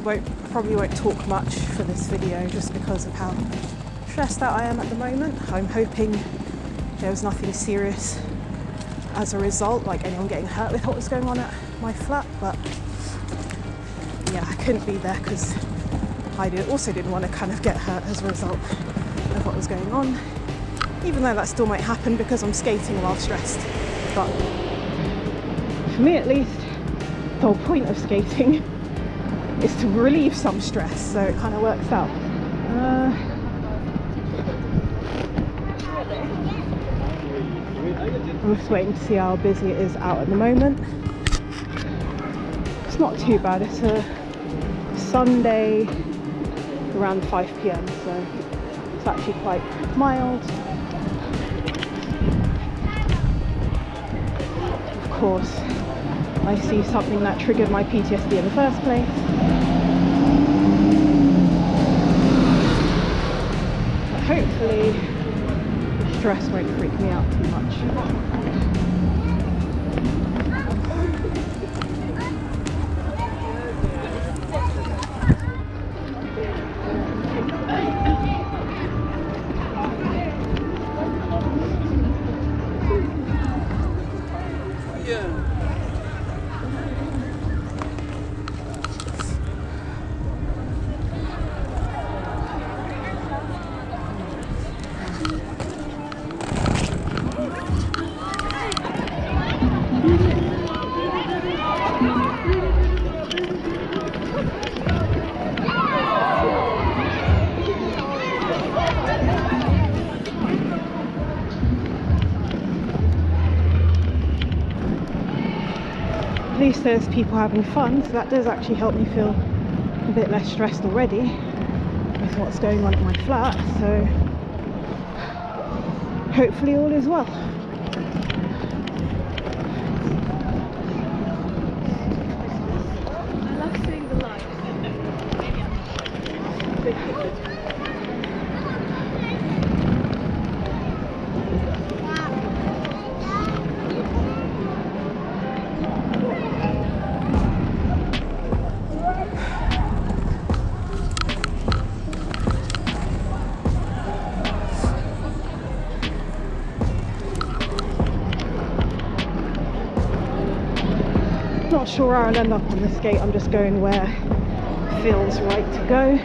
probably won't talk much for this video just because of how stressed out I am at the moment. I'm hoping there was nothing serious as a result, like anyone getting hurt with what was going on at my flat, but yeah, I couldn't be there because I also didn't want to kind of get hurt as a result of what was going on, even though that still might happen because I'm skating while stressed. But for me at least, the whole point of skating is to relieve some stress, so it kind of works out. I'm just waiting to see how busy it is out at the moment. It's not too bad. It's a Sunday around 5 p.m, so it's actually quite mild. Of course, I see something that triggered my PTSD in the first place. But hopefully the stress won't freak me out too much. At least there's people having fun, so that does actually help me feel a bit less stressed already with what's going on at my flat, so hopefully all is well. I love seeing the light. Not sure where I'll end up on the skate. I'm just going where it feels right to go,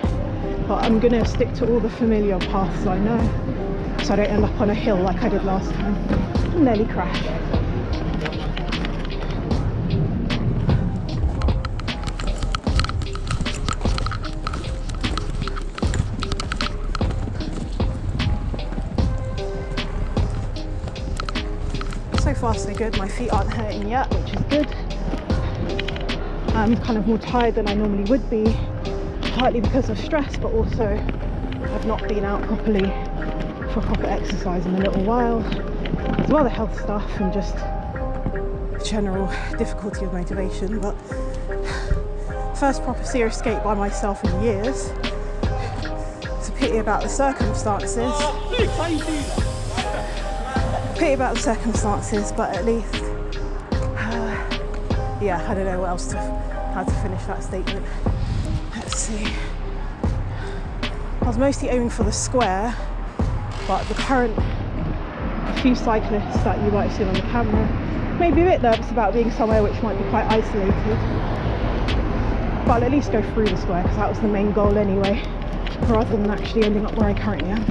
but I'm gonna stick to all the familiar paths I know so I don't end up on a hill like I did last time and nearly crash. So far so good. My feet aren't hurting yet, which is good. I'm kind of more tired than I normally would be, partly because of stress, but also I've not been out properly for proper exercise in a little while, as well as health stuff and just general difficulty of motivation. But first proper serious skate by myself in years. It's a pity about the circumstances. Pity about the circumstances, but at least yeah, I don't know what else how to finish that statement. Let's see. I was mostly aiming for the square, but the current few cyclists that you might have seen on the camera made me a bit nervous about being somewhere which might be quite isolated. But I'll at least go through the square because that was the main goal anyway, rather than actually ending up where I currently am.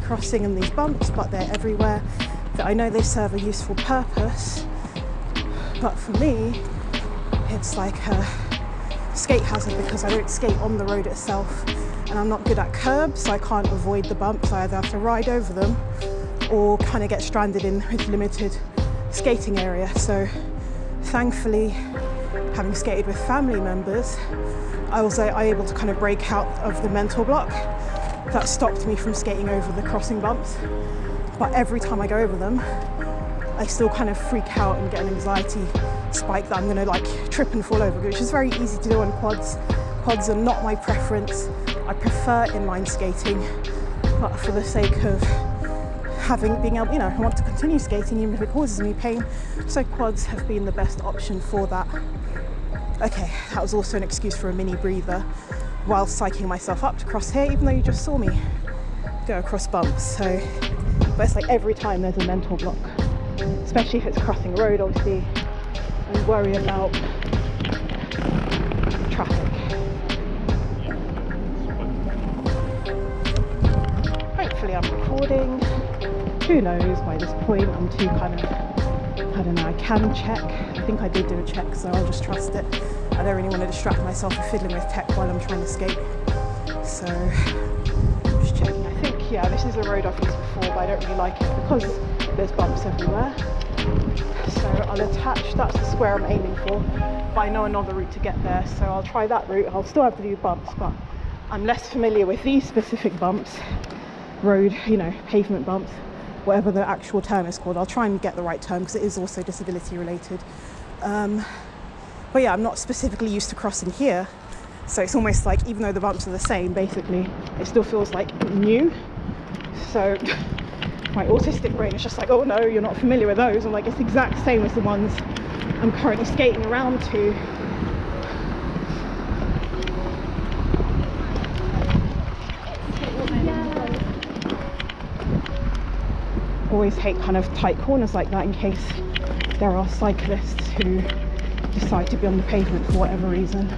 Crossing in these bumps, but they're everywhere. I know they serve a useful purpose, but for me it's like a skate hazard because I don't skate on the road itself and I'm not good at curbs, so I can't avoid the bumps. I either have to ride over them or kind of get stranded in with limited skating area. So thankfully, having skated with family members, I was able to kind of break out of the mental block that stopped me from skating over the crossing bumps. But every time I go over them, I still kind of freak out and get an anxiety spike that I'm gonna like trip and fall over, which is very easy to do on quads. Quads are not my preference. I prefer inline skating, but for the sake of being able, I want to continue skating even if it causes me pain. So quads have been the best option for that. Okay, that was also an excuse for a mini breather while psyching myself up to cross here, even though you just saw me go across bumps. So, but it's like every time there's a mental block, especially if it's crossing a road, obviously, I worry about traffic. Hopefully I'm recording. Who knows, by this point I'm too kind of, I don't know, I can check. I think I did do a check, so I'll just trust it. I don't really want to distract myself with fiddling with tech while I'm trying to skate. So, just checking. I think, yeah, this is a road I've used before, but I don't really like it because there's bumps everywhere. So I'll attach, that's the square I'm aiming for, but I know another route to get there, so I'll try that route. I'll still have to do bumps, but I'm less familiar with these specific bumps, road, pavement bumps, whatever the actual term is called. I'll try and get the right term because it is also disability related. But yeah, I'm not specifically used to crossing here, so it's almost like, even though the bumps are the same, basically, it still feels like new. So my autistic brain is just like, oh no, you're not familiar with those. I'm like, it's the exact same as the ones I'm currently skating around to. Always hate kind of tight corners like that in case there are cyclists who decide to be on the pavement for whatever reason,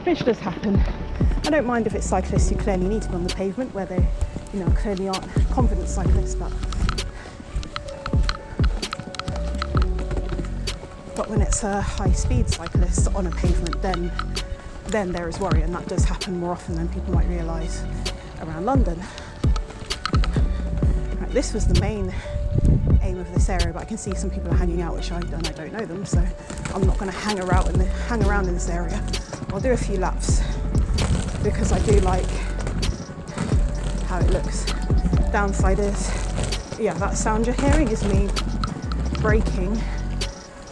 which does happen. I don't mind if it's cyclists who clearly need to be on the pavement, where they, clearly aren't confident cyclists, but when it's a high-speed cyclist on a pavement, then there is worry, and that does happen more often than people might realise around London. Right, this was the main aim of this area, but I can see some people are hanging out, and I don't know them, so I'm not going to hang around in this area. I'll do a few laps because I do like how it looks. Downside is, yeah, that sound you're hearing is me braking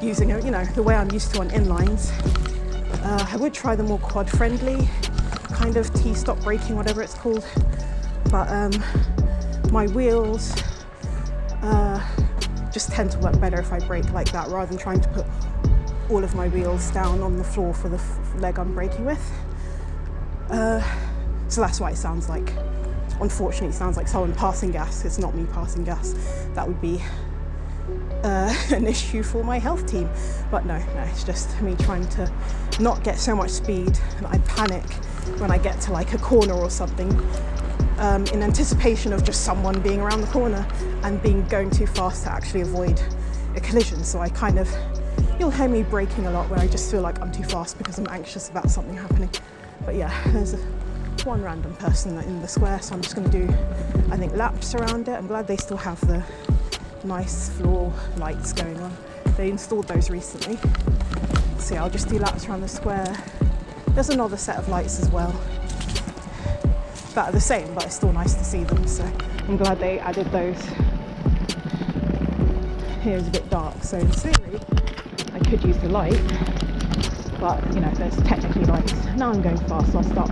using the way I'm used to on inlines. I would try the more quad friendly kind of T-stop braking, whatever it's called, but my wheels just tend to work better if I brake like that, rather than trying to put all of my wheels down on the floor for the leg I'm braking with. So that's why it sounds like, unfortunately, it sounds like someone passing gas. It's not me passing gas. That would be an issue for my health team. But no, it's just me trying to not get so much speed, and I panic when I get to like a corner or something, in anticipation of just someone being around the corner and going too fast to actually avoid a collision. So you'll hear me braking a lot where I just feel like I'm too fast because I'm anxious about something happening. But yeah, there's one random person in the square, so I'm just going to do, I think, laps around it. I'm glad they still have the nice floor lights going on. They installed those recently. So yeah, I'll just do laps around the square. There's another set of lights as well that are the same, but it's still nice to see them, so I'm glad they added those. Here's a bit dark, so in theory I could use the light, but there's technically lights. Now I'm going fast, so I'll start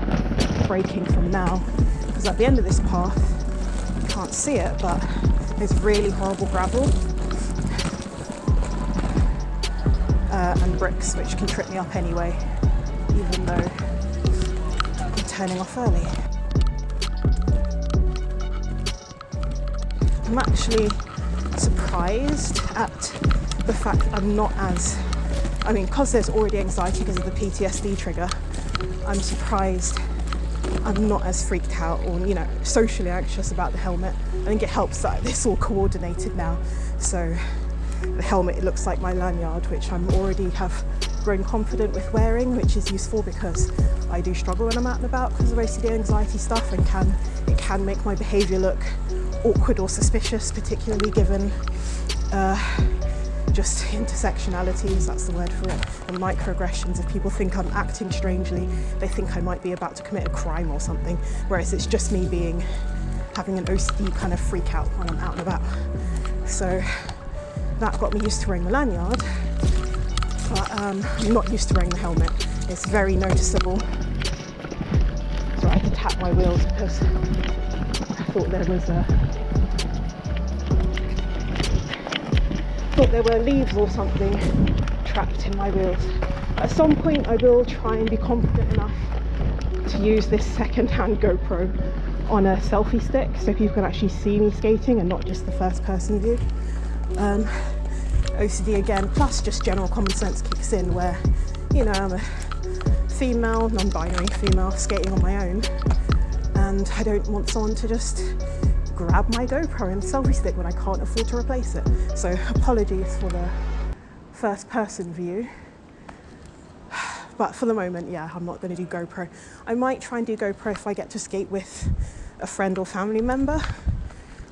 braking from now, because at the end of this path, you can't see it, but there's really horrible gravel and bricks, which can trip me up anyway, even though I'm turning off early. I'm actually surprised at the fact I'm not as, because there's already anxiety because of the PTSD trigger, I'm surprised I'm not as freaked out or, socially anxious about the helmet. I think it helps that it's all coordinated now. So the helmet, it looks like my lanyard, which I'm already have grown confident with wearing, which is useful because I do struggle when I'm out and about because of OCD anxiety stuff, and it can make my behaviour look awkward or suspicious, particularly given just intersectionalities, that's the word for it, and microaggressions. If people think I'm acting strangely, they think I might be about to commit a crime or something, whereas it's just me having an OCD kind of freak out when I'm out and about. So that got me used to wearing the lanyard, but I'm not used to wearing the helmet. It's very noticeable. So I had to tap my wheels because I thought there was thought there were leaves or something trapped in my wheels. At some point I will try and be confident enough to use this second-hand GoPro on a selfie stick so people can actually see me skating and not just the first person view. OCD again, plus just general common sense kicks in where, you know, I'm a female, non-binary female skating on my own, and I don't want someone to just grab my GoPro and selfie stick when I can't afford to replace it. So apologies for the first person view. But for the moment, yeah, I'm not going to do GoPro. I might try and do GoPro if I get to skate with a friend or family member,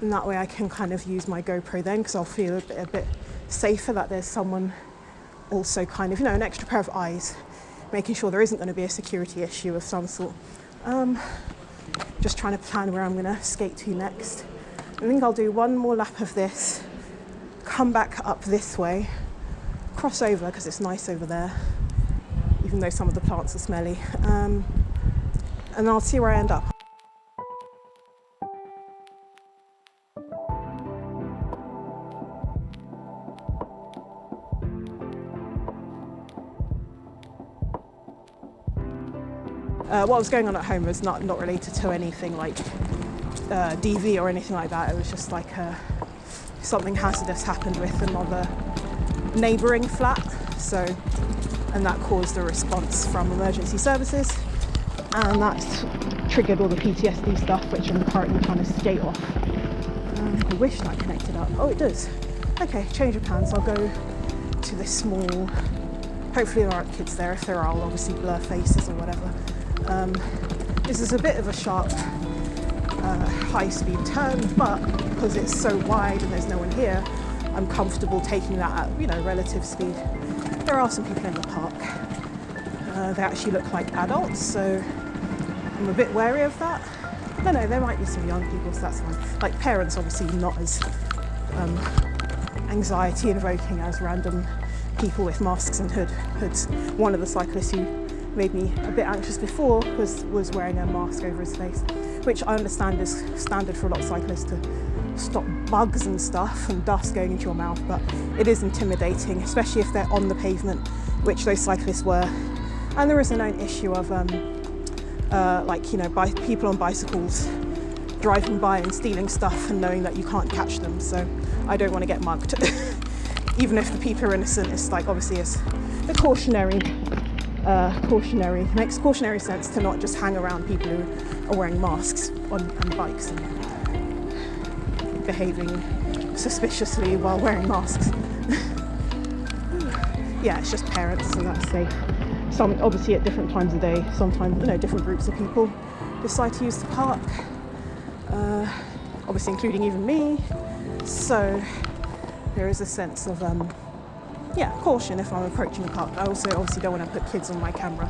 and that way I can kind of use my GoPro then, because I'll feel a bit safer that there's someone also kind of, you know, an extra pair of eyes, making sure there isn't going to be a security issue of some sort. Just trying to plan where I'm going to skate to next. I think I'll do one more lap of this, come back up this way, cross over because it's nice over there, even though some of the plants are smelly, and I'll see where I end up. What was going on at home was not related to anything like DV or anything like that. It was just like something hazardous happened with another neighbouring flat, and that caused a response from emergency services, and that's triggered all the PTSD stuff, which I'm currently trying to skate off. I wish that connected up. Oh, it does. Okay, change of plans. I'll go to this small, hopefully there aren't kids there. If there are, I'll obviously blur faces or whatever. This is a bit of a sharp high-speed turn, but because it's so wide and there's no one here, I'm comfortable taking that at, you know, relative speed. There are some people in the park. They actually look like adults, so I'm a bit wary of that. No, there might be some young people, so that's fine. Like parents, obviously not as anxiety-invoking as random people with masks and hoods. One of the cyclists who made me a bit anxious before was wearing a mask over his face, which I understand is standard for a lot of cyclists to stop bugs and stuff and dust going into your mouth, but it is intimidating, especially if they're on the pavement, which those cyclists were. And there is a known issue of like, you know, people on bicycles driving by and stealing stuff and knowing that you can't catch them, so I don't want to get mugged. Even if the people are innocent, it's like, obviously it's the makes cautionary sense to not just hang around people who are wearing masks on bikes and behaving suspiciously while wearing masks. Yeah, it's just parents, so that's safe. Some, obviously at different times of day, sometimes, you know, different groups of people decide to use the park, obviously including even me, so there is a sense of caution if I'm approaching the park. I also obviously don't want to put kids on my camera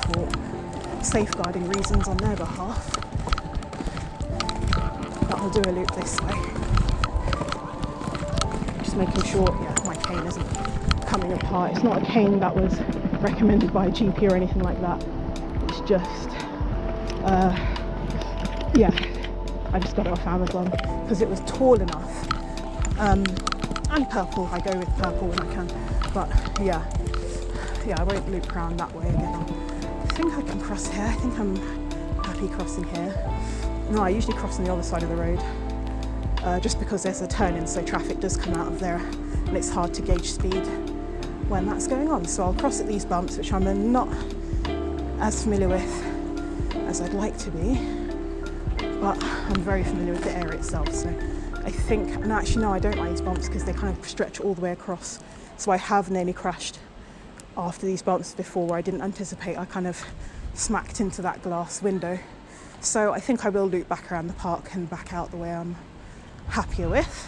for safeguarding reasons on their behalf, but I'll do a loop this way, just making sure, yeah, my cane isn't coming apart. It's not a cane that was recommended by a GP or anything like that. It's just I just got it off Amazon because it was tall enough, and purple. I go with purple when I can, but yeah, I won't loop around that way again. I think I can cross here. I think I'm happy crossing here. No, I usually cross on the other side of the road, just because there's a turn in, so traffic does come out of there and it's hard to gauge speed when that's going on. So I'll cross at these bumps, which I'm not as familiar with as I'd like to be, but I'm very familiar with the area itself. So I think, no, actually no, I don't like these bumps because they kind of stretch all the way across. So I have nearly crashed after these bumps before where I didn't anticipate. I kind of smacked into that glass window. So I think I will loop back around the park and back out the way I'm happier with.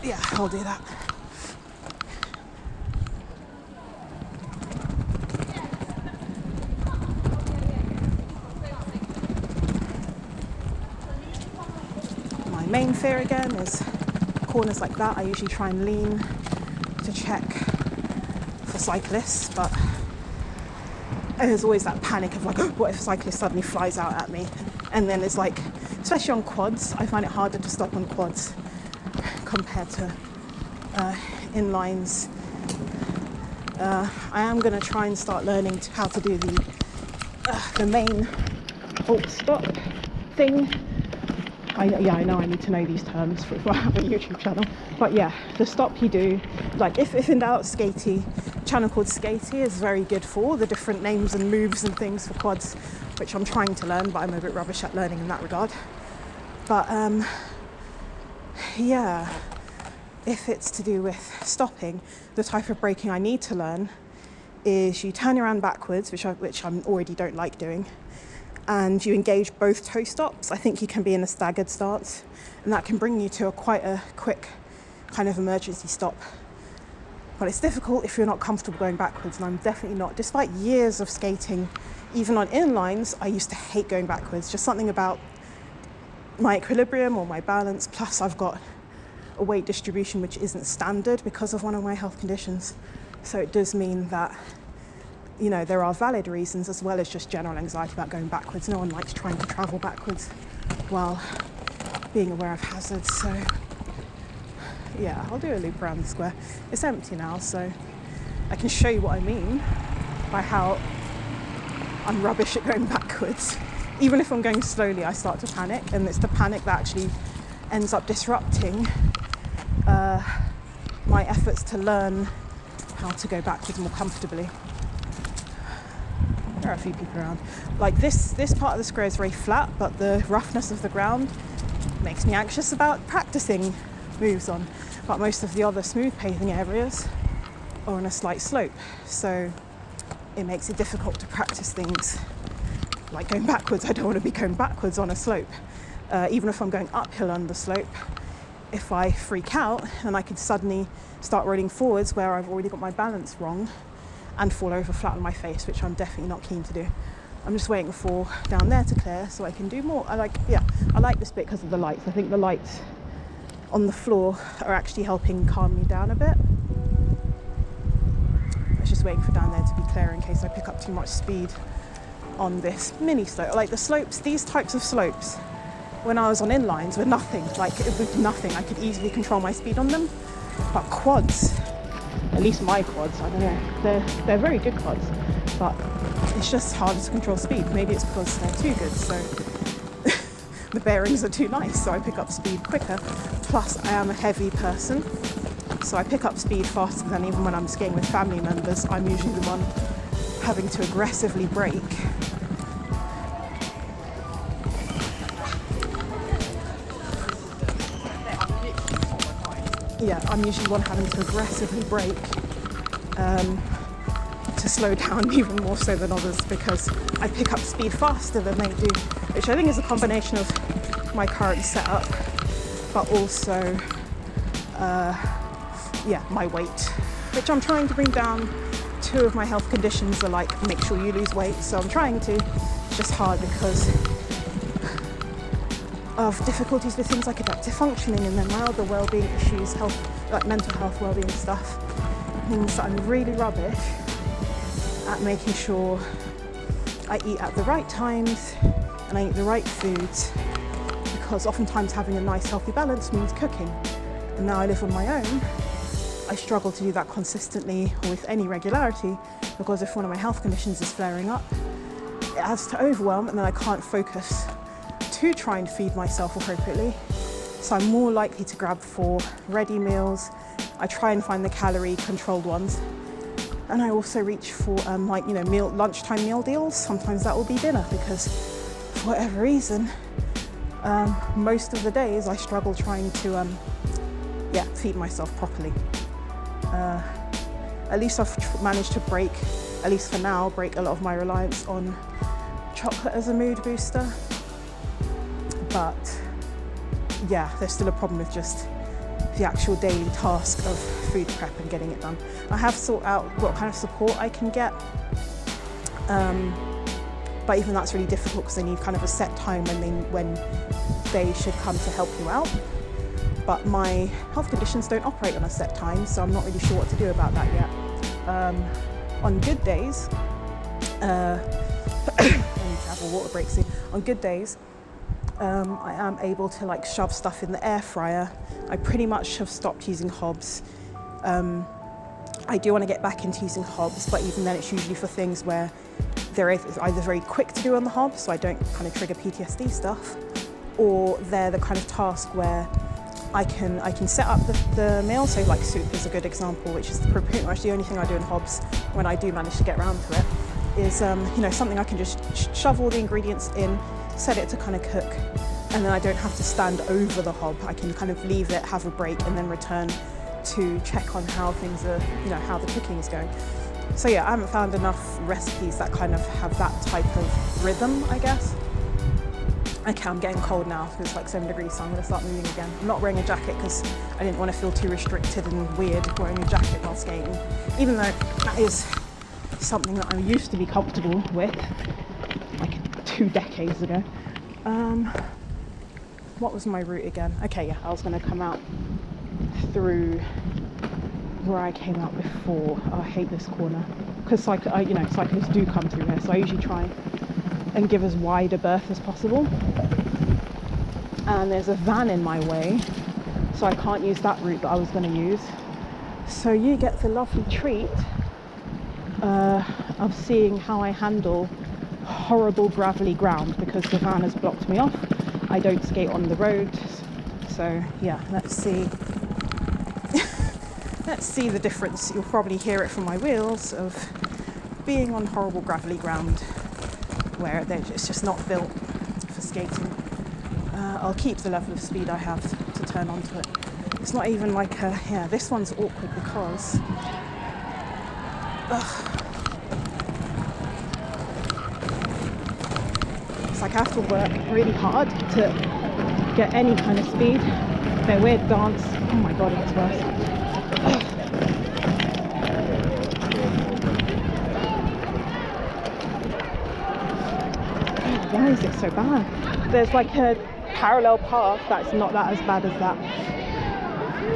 Yeah, I'll do that. My main fear again is corners like that. I usually try and lean to check for cyclists, but there's always that panic of like, what if a cyclist suddenly flies out at me? And then it's like, especially on quads, I find it harder to stop on quads compared to inlines. I am going to try and start learning how to do the main halt stop thing. I know I need to know these terms if I have a YouTube channel. But yeah, the stop you do, like if in doubt, Skatey, channel called Skatey is very good for all the different names and moves and things for quads, which I'm trying to learn, but I'm a bit rubbish at learning in that regard. But yeah, if it's to do with stopping, the type of braking I need to learn is you turn around backwards, which I already don't like doing, and you engage both toe stops. I think you can be in a staggered stance, and that can bring you to quite a quick kind of emergency stop. But it's difficult if you're not comfortable going backwards, and I'm definitely not. Despite years of skating, even on inlines, I used to hate going backwards. Just something about my equilibrium or my balance, plus I've got a weight distribution which isn't standard because of one of my health conditions. So it does mean that, you know, there are valid reasons as well as just general anxiety about going backwards. No one likes trying to travel backwards while being aware of hazards. So yeah, I'll do a loop around the square. It's empty now, so I can show you what I mean by how I'm rubbish at going backwards. Even if I'm going slowly, I start to panic, and it's the panic that actually ends up disrupting my efforts to learn how to go backwards more comfortably. There are a few people around. Like this part of the square is very flat, but the roughness of the ground makes me anxious about practicing moves on. But most of the other smooth paving areas are on a slight slope, so it makes it difficult to practice things like going backwards. I don't want to be going backwards on a slope. Even if I'm going uphill on the slope, if I freak out, then I could suddenly start rolling forwards where I've already got my balance wrong and fall over flat on my face, which I'm definitely not keen to do. I'm just waiting for down there to clear so I can do more. I like this bit because of the lights. I think the lights on the floor are actually helping calm me down a bit. I was just waiting for down there to be clear in case I pick up too much speed on this mini slope. Like the slopes, these types of slopes, when I was on inlines were nothing, like it was nothing. I could easily control my speed on them. But quads, at least my quads, I don't know, they're very good quads, but it's just harder to control speed. Maybe it's because they're too good, so the bearings are too nice, so I pick up speed quicker. Plus I am a heavy person, so I pick up speed faster than even when I'm skiing with family members. I'm usually the one having to aggressively brake. Yeah, I'm usually one having to aggressively brake to slow down even more so than others, because I pick up speed faster than they do, which I think is a combination of my current setup, but also, my weight, which I'm trying to bring down. Two of my health conditions are like, make sure you lose weight, so I'm trying to. It's just hard because of difficulties with things like adaptive functioning, and then my other well-being issues, health, like mental health well-being stuff, means that I'm really rubbish at making sure I eat at the right times and I eat the right foods, because oftentimes having a nice healthy balance means cooking. And now I live on my own, I struggle to do that consistently or with any regularity, because if one of my health conditions is flaring up, it adds to overwhelm, and then I can't focus to try and feed myself appropriately. So I'm more likely to grab for ready meals. I try and find the calorie controlled ones, and I also reach for lunchtime meal deals. Sometimes that will be dinner, because for whatever reason, most of the days I struggle trying to feed myself properly. At least I've managed to break, at least for now, break a lot of my reliance on chocolate as a mood booster. But yeah, there's still a problem with just the actual daily task of food prep and getting it done. I have sought out what kind of support I can get, but even that's really difficult because they need kind of a set time when they should come to help you out. But my health conditions don't operate on a set time, so I'm not really sure what to do about that yet. On good days, I need to have a water break soon. On good days, I am able to shove stuff in the air fryer. I pretty much have stopped using hobs. I do want to get back into using hobs, but even then it's usually for things where they're either very quick to do on the hob, so I don't kind of trigger PTSD stuff, or they're the kind of task where I can set up the meal. So like soup is a good example, which is pretty much the only thing I do in hobs when I do manage to get around to it, is you know, something I can just shove all the ingredients in, set it to kind of cook, and then I don't have to stand over the hob. I can kind of leave it, have a break, and then return to check on how things are, you know, how the cooking is going. So yeah, I haven't found enough recipes that kind of have that type of rhythm, I guess. Okay, I'm getting cold now because it's like 7 degrees, so I'm going to start moving again. I'm not wearing a jacket because I didn't want to feel too restricted and weird wearing a jacket while skating, even though that is something that I used to be comfortable with like 2 decades ago. What was my route again? Okay, yeah, I was going to come out through where I came out before. Oh, I hate this corner because you know, cyclists do come through here, so I usually try and give as wide a berth as possible. And there's a van in my way, so I can't use that route that I was going to use. So you get the lovely treat of seeing how I handle horrible gravelly ground because the van has blocked me off. I don't skate on the road, so yeah, let's see. Let's see the difference. You'll probably hear it from my wheels of being on horrible gravelly ground where it's just not built for skating. I'll keep the level of speed I have to turn onto it. It's not even like yeah, this one's awkward because it's like I have to work really hard to get any kind of speed. Their weird dance, oh my god, it gets worse. Why is it so bad? There's like a parallel path that's not that as bad as that.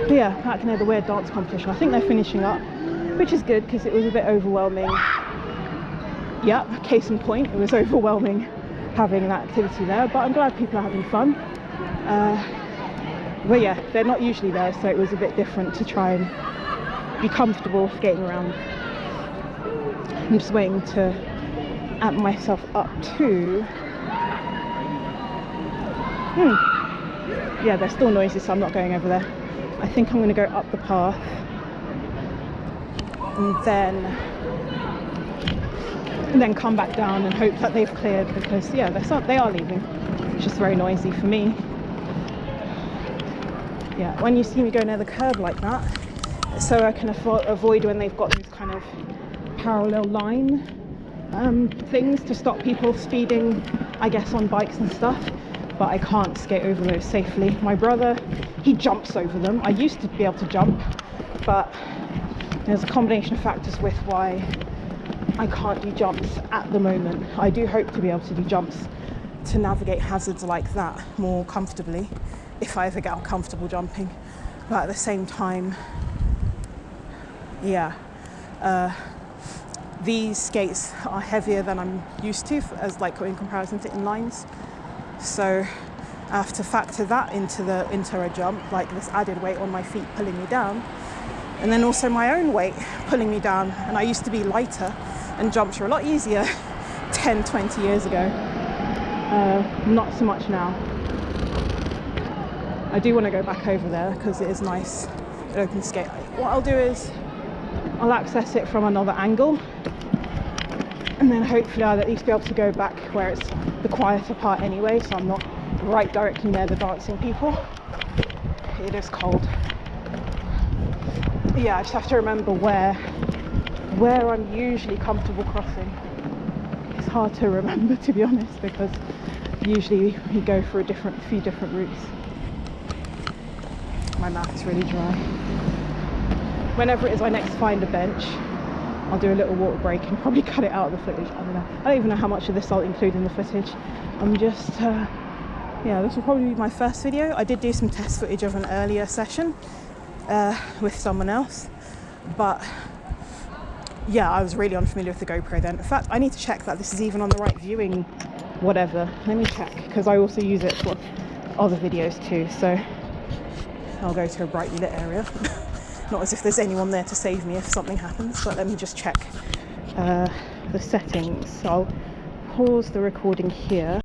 But yeah, back near the weird dance competition. I think they're finishing up, which is good because it was a bit overwhelming. Yeah, case in point, it was overwhelming having that activity there, but I'm glad people are having fun. But yeah, they're not usually there, so it was a bit different to try and be comfortable skating around. I'm just waiting to amp myself up to... Yeah, they're still noisy, so I'm not going over there. I think I'm going to go up the path and then come back down and hope that they've cleared, because yeah, they are leaving. It's just very noisy for me. Yeah, when you see me go near the curb like that, so I can avoid when they've got these kind of parallel line things to stop people speeding, I guess, on bikes and stuff, but I can't skate over those safely. My brother, he jumps over them. I used to be able to jump, but there's a combination of factors with why I can't do jumps at the moment. I do hope to be able to do jumps to navigate hazards like that more comfortably if I ever get comfortable jumping, but at the same time, yeah, these skates are heavier than I'm used to as like in comparison to inlines, so I have to factor that into a jump, like this added weight on my feet pulling me down, and then also my own weight pulling me down. And I used to be lighter and jumps were a lot easier 10-20 years ago. Not so much now. I do want to go back over there because it is nice, an open skate. What I'll do is I'll access it from another angle, and then hopefully I'll at least be able to go back where it's the quieter part anyway, so I'm not right directly near the dancing people. It is cold. Yeah, I just have to remember where I'm usually comfortable crossing. It's hard to remember, to be honest, because usually you go for a few different routes. My mouth is really dry. Whenever it is I next find a bench, I'll do a little water break and probably cut it out of the footage. I don't know. I don't even know how much of this I'll include in the footage. I'm just, yeah, this will probably be my first video. I did do some test footage of an earlier session with someone else, but yeah, I was really unfamiliar with the GoPro then. In fact, I need to check that this is even on the right viewing whatever. Let me check, because I also use it for other videos too, so I'll go to a brightly lit area. Not as if there's anyone there to save me if something happens, but let me just check the settings. So I'll pause the recording here.